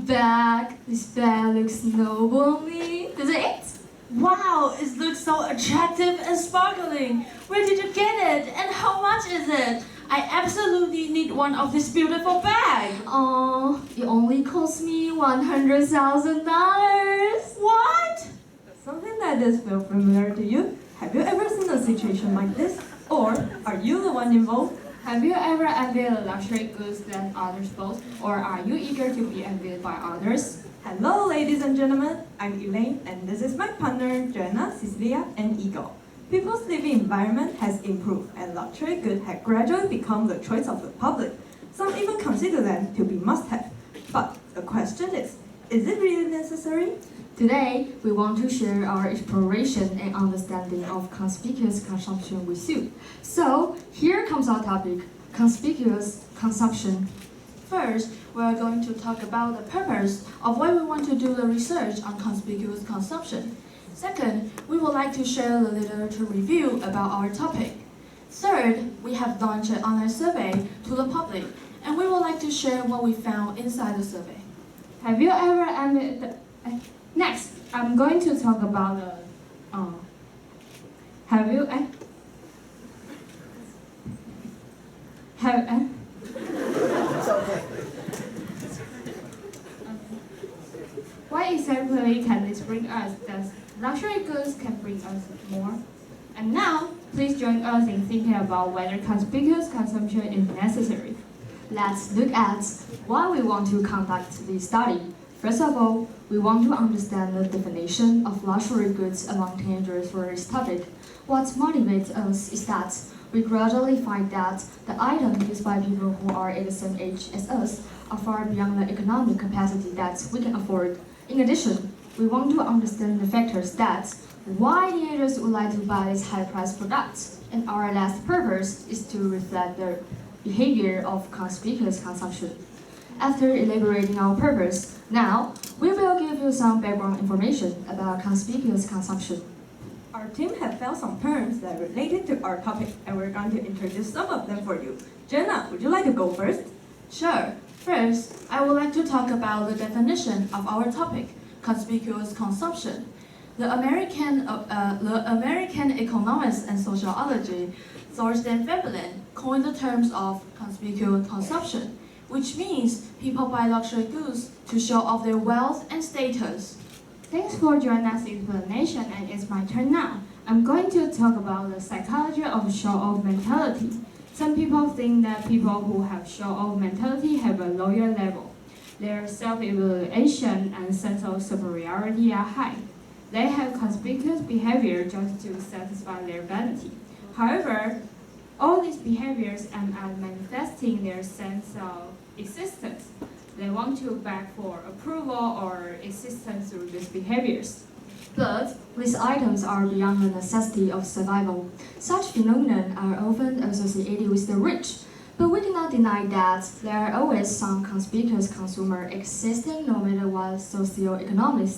bag. This bag looks noble on me. Does it? Wow, it looks so attractive and sparkling. Where did you get it and how much is it? I absolutely need one of this beautiful bag. Oh, it only cost me $100,000. What? Something like this feel familiar to you? Have you ever seen a situation like this? Or are you the one involved? Have you ever envied luxury goods that others bought, or are you eager to be envied by others? Hello ladies and gentlemen, I'm Elaine and this is my partner Joanna, Cecilia and Eagle. People's living environment has improved and luxury goods have gradually become the choice of the public. Some even consider them to be must-have. But the question is it really necessary? Today, we want to share our exploration and understanding of conspicuous consumption with you. So, here comes our topic, conspicuous consumption. First, we are going to talk about the purpose of why we want to do the research on conspicuous consumption. Second, we would like to share the literature review about our topic. Third, we have launched an online survey to the public, and we would like to share what we found inside the survey. Have you ever envied... Next, I'm going to talk about the... Have you... Why exactly can this bring us? Does luxury goods can bring us more? And now, please join us in thinking about whether conspicuous consumption is necessary. Let's look at why we want to conduct this study. First of all, we want to understand the definition of luxury goods among teenagers for this topic. What motivates us is that we gradually find that the items used by people who are at the same age as us are far beyond the economic capacity that we can afford. In addition, we want to understand the factors that why teenagers would like to buy these high-priced products. And our last purpose is to reflect the behavior of conspicuous consumption. After elaborating our purpose, now we will give you some background information about conspicuous consumption. Our team have found some terms that are related to our topic and we're going to introduce some of them for you. Jenna, would you like to go first? Sure. First, I would like to talk about the definition of our topic, conspicuous consumption. The American economist and sociologist Thorstein Veblen coined the terms of conspicuous consumption, which means people buy luxury goods to show off their wealth and status. Thanks for Joanna's explanation, and it's my turn now. I'm going to talk about the psychology of show-off mentality. Some people think that people who have show-off mentality have a lower level. Their self-evaluation and sense of superiority are high. They have conspicuous behavior just to satisfy their vanity. However, all these behaviors aim at manifesting their sense of existence. They want to beg for approval or existence through these behaviors. But these items are beyond the necessity of survival. Such phenomena are often associated with the rich. But we cannot deny that there are always some conspicuous consumers existing no matter what socioeconomic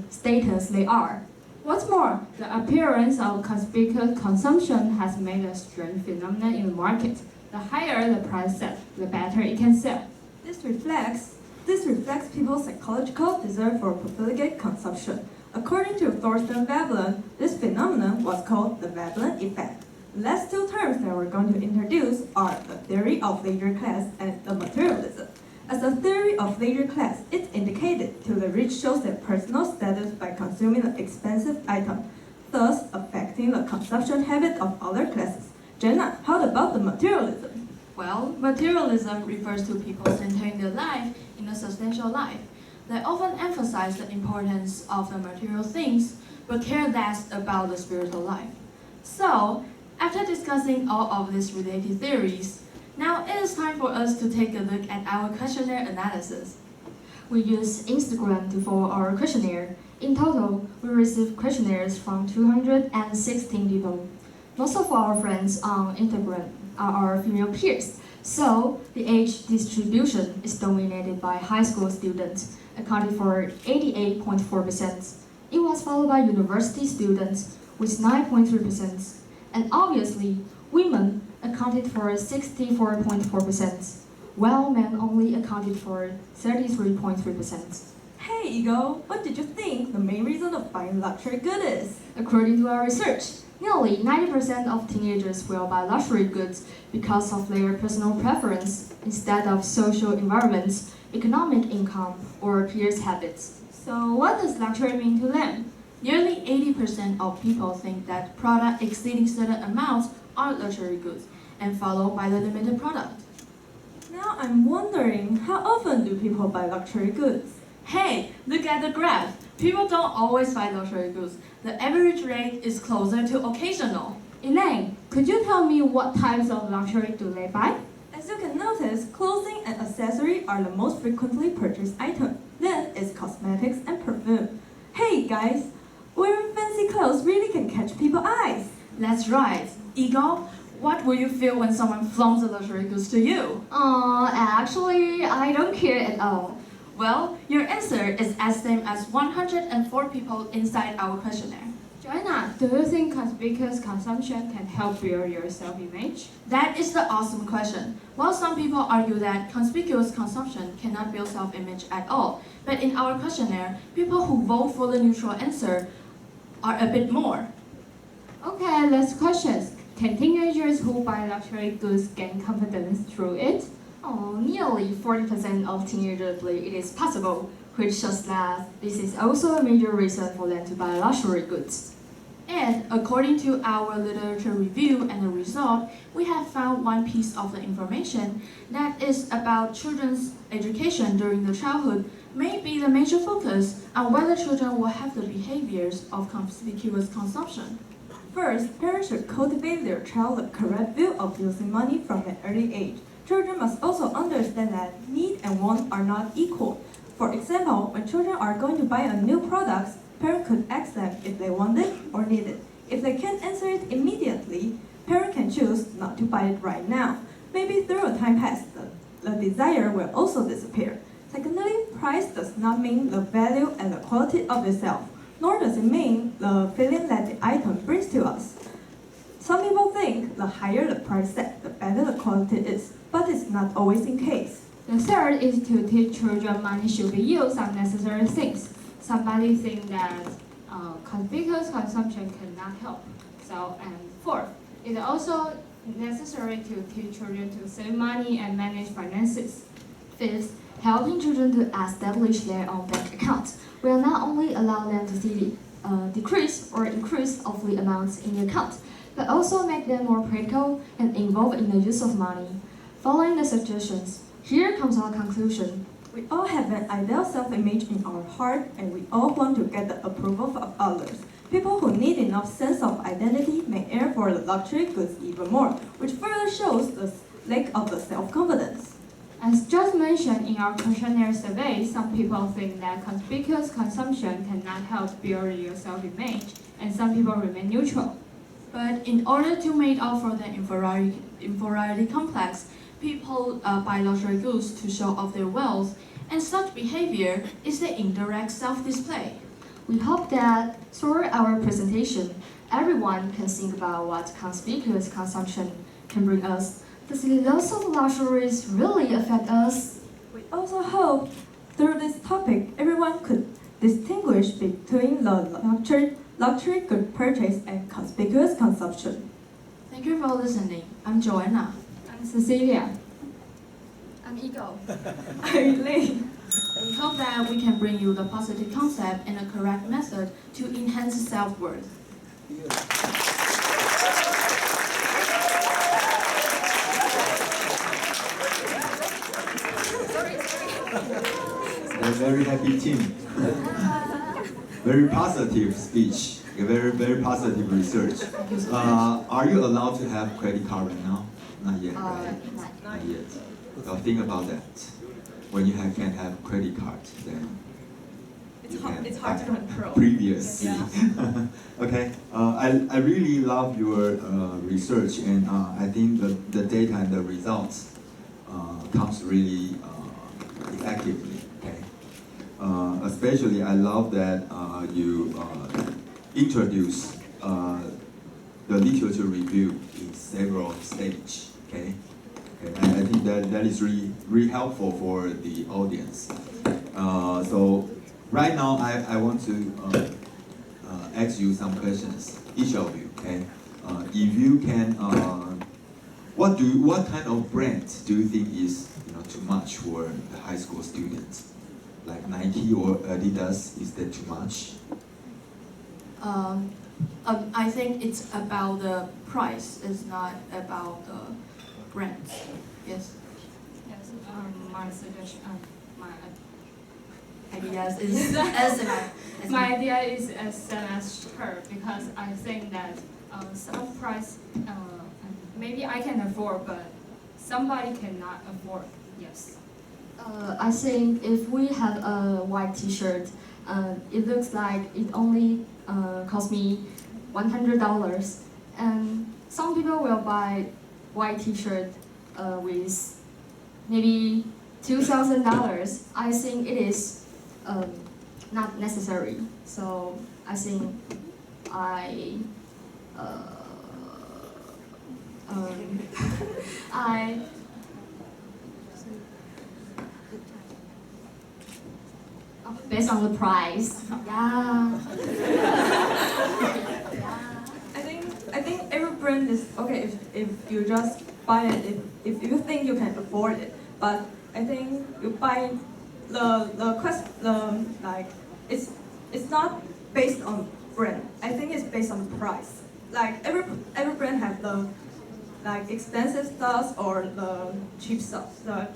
status they are. What's more, the appearance of conspicuous consumption has made a strange phenomenon in the market. The higher the price set, the better it can sell. This reflects people's psychological desire for profligate consumption. According to Thorstein Veblen, this phenomenon was called the Veblen effect. The last two terms that we're going to introduce are the theory of leisure class and the materialism. As a theory of leisure class, it's indicated to the rich shows their personal status by consuming the expensive item, thus affecting the consumption habit of other classes. Jenna, how about the materialism? Well, materialism refers to people centering their life in a substantial life. They often emphasize the importance of the material things, but care less about the spiritual life. So, after discussing all of these related theories, now it is time for us to take a look at our questionnaire analysis. We use Instagram to follow our questionnaire. In total, we received questionnaires from 216 people. Most of our friends on Instagram are our female peers, so the age distribution is dominated by high school students, accounting for 88.4%. It was followed by university students with 9.3%, and obviously, women accounted for 64.4%. while men only accounted for 33.3%. Hey Ego, what did you think the main reason of buying luxury goods is? According to our research, nearly 90% of teenagers will buy luxury goods because of their personal preference instead of social environments, economic income, or peers' habits. So what does luxury mean to them? Nearly 80% of people think that products exceeding certain amounts are luxury goods, and followed by the limited product. Now I'm wondering, how often do people buy luxury goods? Hey, look at the graph. People don't always buy luxury goods. The average rate is closer to occasional. Elaine, could you tell me what types of luxury do they buy? As you can notice, clothing and accessories are the most frequently purchased item. Then it's cosmetics and perfume. Hey guys, wearing fancy clothes really can catch people's eyes. That's right. Ego, what will you feel when someone flaunts the luxury goods to you? Actually, I don't care at all. Well, your answer is as same as 104 people inside our questionnaire. Joanna, do you think conspicuous consumption can help build your self-image? That is the awesome question. While some people argue that conspicuous consumption cannot build self-image at all, but in our questionnaire, people who vote for the neutral answer are a bit more. Okay, last questions. Can teenagers who buy luxury goods gain confidence through it? Nearly 40% of teenagers believe it is possible, which shows that this is also a major reason for them to buy luxury goods. And according to our literature review and the result, we have found one piece of the information that is about children's education during the childhood may be the major focus on whether children will have the behaviors of conspicuous consumption. First, parents should cultivate their child the correct view of using money from an early age. Children must also understand that need and want are not equal. For example, when children are going to buy a new product, parents could ask them if they want it or need it. If they can't answer it immediately, parents can choose not to buy it right now. Maybe through a time pass, the desire will also disappear. Secondly, price does not mean the value and the quality of itself, nor does it mean the feeling that the item brings to us. Some people think the higher the price set, the better the quality is, but it's not always the case. The third is to teach children money should be used on necessary things. Somebody think that conspicuous consumption cannot help. And fourth, it's also necessary to teach children to save money and manage finances. Fifth, helping children to establish their own bank accounts will not only allow them to see the decrease or increase of the amounts in the account, but also make them more practical and involved in the use of money. Following the suggestions, here comes our conclusion. We all have an ideal self-image in our heart, and we all want to get the approval of others. People who need enough sense of identity may aim for the luxury goods even more, which further shows the lack of the self-confidence. As just mentioned in our questionnaire survey, some people think that conspicuous consumption cannot help build your self-image, and some people remain neutral. But in order to make up for the inferiority complex, people buy luxury goods to show off their wealth, and such behavior is the indirect self-display. We hope that through our presentation, everyone can think about what conspicuous consumption can bring us. Does the loss of luxuries really affect us? We also hope through this topic, everyone could distinguish between the luxury good purchase and conspicuous consumption. Thank you for listening. I'm Joanna. I'm Cecilia. I'm Ego. I'm Elaine. We hope that we can bring you the positive concept and a correct method to enhance self-worth. A very happy team. Very positive speech. A very positive research. Are you allowed to have credit card right now? Not yet, right? Not yet. So think about that. When you can have credit cards, then It's hard to control. Previously. Yeah. Okay. I really love your research, and I think the data and the results comes really effectively. Okay. Especially, I love that you introduce the literature review in several stages. Okay. Okay, and I think that is really helpful for the audience. So right now I want to ask you some questions, each of you. Okay, if you can, what kind of brand do you think is too much for the high school students? Like Nike or Adidas, is that too much? I think it's about the price. It's not about the brand. Yes. Yes. My suggestion. My Ideas is as My idea is as same as her because I think that some price maybe I can afford, but somebody cannot afford. Yes. I think if we have a white T-shirt, it looks like it only cost me $100, and some people will buy white T-shirt with maybe $2,000. I think it is not necessary. So I think I based on the price. Yeah. I think every brand is okay if you just buy it if you think you can afford it. But I think you buy like it's not based on brand. I think it's based on price. Like every brand have the like expensive stuff or the cheap stuff. So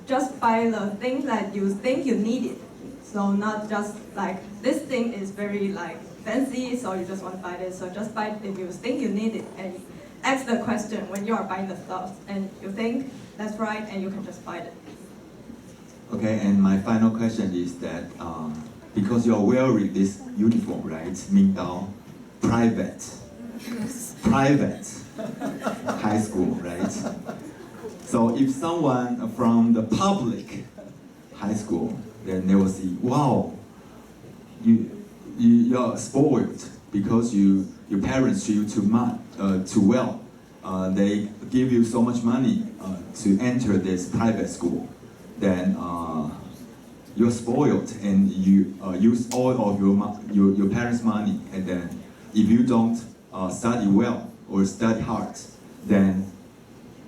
just buy the things that you think you need it. So not just like this thing is very like fancy, so you just want to buy this. So just buy it if you think you need it, and ask the question when you are buying the stuff, and you think that's right, and you can just buy it. Okay, and my final question is that because you're wearing this uniform, right? Mingdao, private high school, right? So if someone from the public high school, then they will see, wow, you're spoiled because your parents treat you too well. They give you so much money to enter this private school. Then you're spoiled and you use all of your parents' money. And then if you don't study well or study hard, then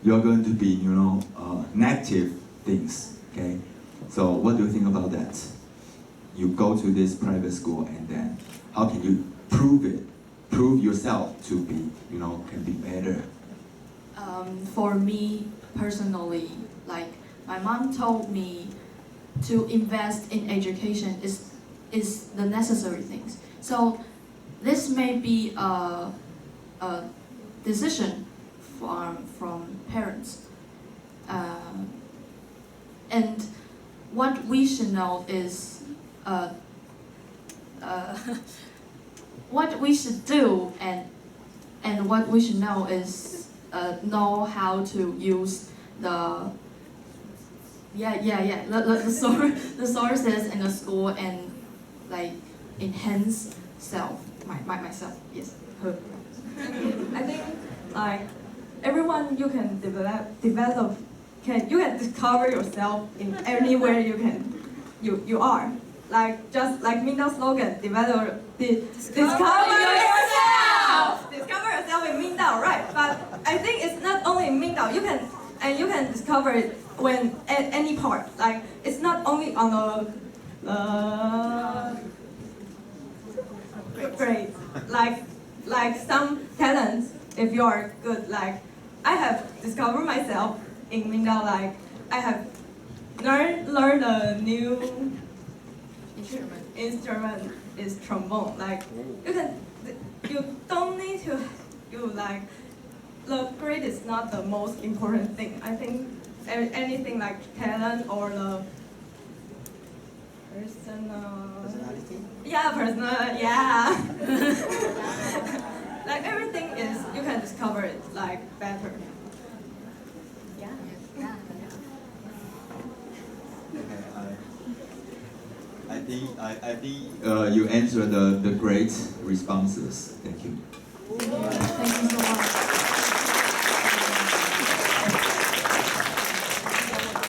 you're going to be, negative things. Okay. So what do you think about that? You go to this private school, and then how can you prove yourself to be, can be better? For me personally, like my mom told me to invest in education is the necessary things. So this may be a decision from parents. And what we should know is what we should do, and what we should know is know how to use the sources in the school and like enhance myself. Yes. I think like everyone you can develop you can discover yourself in anywhere you are. Like just like Mindao's slogan, discover yourself. Discover yourself in Mindao, right? But I think it's not only in Mindao. You can discover it when at any part. Like it's not only on the grade. Like some talents, if you are good, like I have discovered myself in Mindao. Like I have learned a new instrument is trombone. Like you don't need to like the grade is not the most important thing. I think anything like talent or the personality. Yeah, personal. Yeah. Like everything is you can discover it like better. Yeah. I think you answered the great responses. Thank you. Thank you